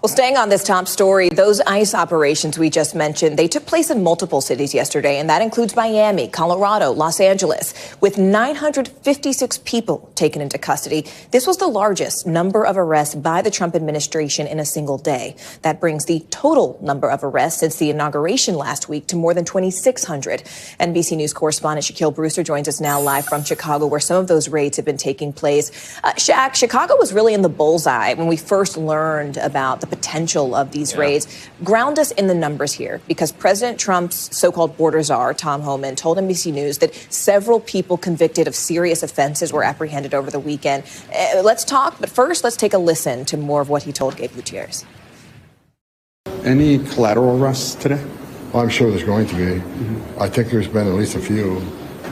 Well, staying on this top story, those ICE operations we just mentioned, they took place in multiple cities yesterday, and that includes Miami, Colorado, Los Angeles, with 956 people taken into custody. This was the largest number of arrests by the Trump administration in a single day. That brings the total number of arrests since the inauguration last week to more than 2,600. NBC News correspondent Shaquille Brewster joins us now live from Chicago, where some of those raids have been taking place. Shaq, Chicago was really in the bullseye when we first learned about the potential of these raids. Ground us in the numbers here, because President Trump's so-called border czar, Tom Homan, told NBC News that several people convicted of serious offenses were apprehended over the weekend. Let's talk, but first, let's take a listen to more of what he told Gabe Gutierrez. Any collateral arrests today? Well, I'm sure there's going to be. I think there's been at least a few.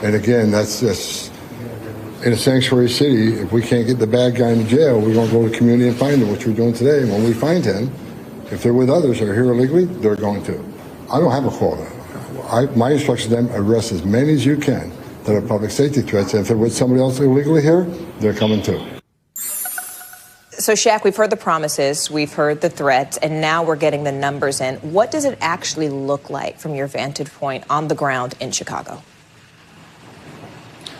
And again, that's just in a sanctuary city. If we can't get the bad guy in jail, we're going to go to the community and find him, which we're doing today. And when we find him, if they're with others that are here illegally, they're going to. I don't have a quota. My instruction to them, arrest as many as you can that are public safety threats. And if they're with somebody else illegally here, they're coming too. So, Shaq, we've heard the promises, we've heard the threats, and now we're getting the numbers in. What does it actually look like from your vantage point on the ground in Chicago?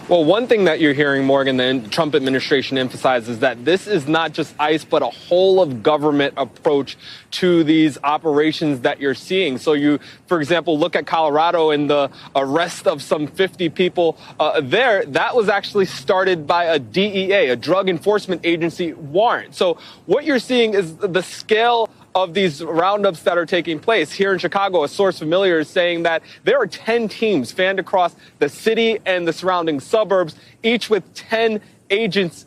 Well, one thing that you're hearing, Morgan, the Trump administration emphasizes is that this is not just ICE, but a whole of government approach to these operations that you're seeing. So you, for example, look at Colorado and the arrest of some 50 people there. That was actually started by a DEA, a drug enforcement agency warrant. So what you're seeing is the scale of these roundups that are taking place here in Chicago. A source familiar is saying that there are 10 teams fanned across the city and the surrounding suburbs, each with 10 agents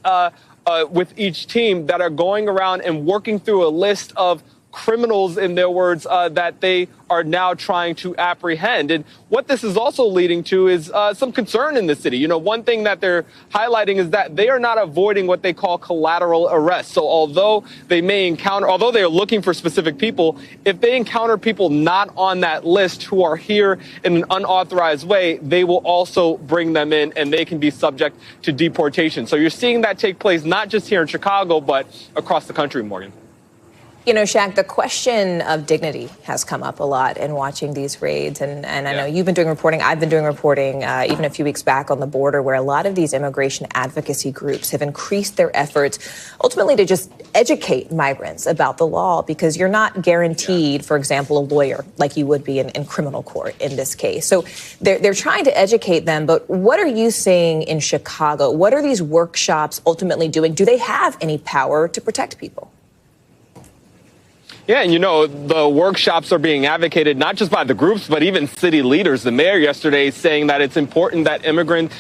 with each team that are going around and working through a list of criminals, in their words, that they are now trying to apprehend. And what this is also leading to is some concern in the city. You know, one thing that they're highlighting is that they are not avoiding what they call collateral arrests. So although they are looking for specific people, if they encounter people not on that list who are here in an unauthorized way, they will also bring them in and they can be subject to deportation. So you're seeing that take place not just here in Chicago, but across the country, Morgan. You know, Shaq, the question of dignity has come up a lot in watching these raids. And I know you've been doing reporting. I've been doing reporting even a few weeks back on the border, where a lot of these immigration advocacy groups have increased their efforts ultimately to just educate migrants about the law, because you're not guaranteed, for example, a lawyer like you would be in criminal court in this case. So they're trying to educate them. But what are you seeing in Chicago? What are these workshops ultimately doing? Do they have any power to protect people? Yeah, and you know, the workshops are being advocated not just by the groups, but even city leaders. The mayor yesterday saying that it's important that immigrant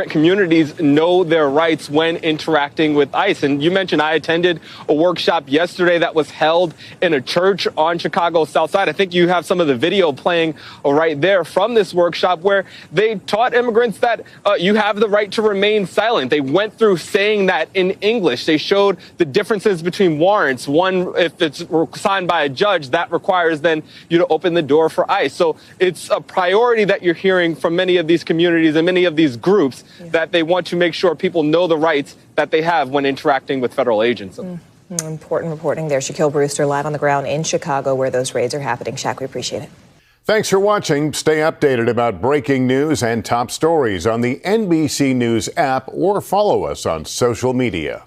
communities know their rights when interacting with ICE. And you mentioned I attended a workshop yesterday that was held in a church on Chicago's South Side. I think you have some of the video playing right there from this workshop, where they taught immigrants that you have the right to remain silent. They went through saying that in English. They showed the differences between warrants. One, if it's signed by a judge, that requires then you to open the door for ICE. So it's a priority that you're hearing from many of these communities and many of these groups, that they want to make sure people know the rights that they have when interacting with federal agents. Important reporting there. Shaquille Brewster live on the ground in Chicago, where those raids are happening. Shaq, we appreciate it. Thanks for watching. Stay updated about breaking news and top stories on the NBC News app, or follow us on social media.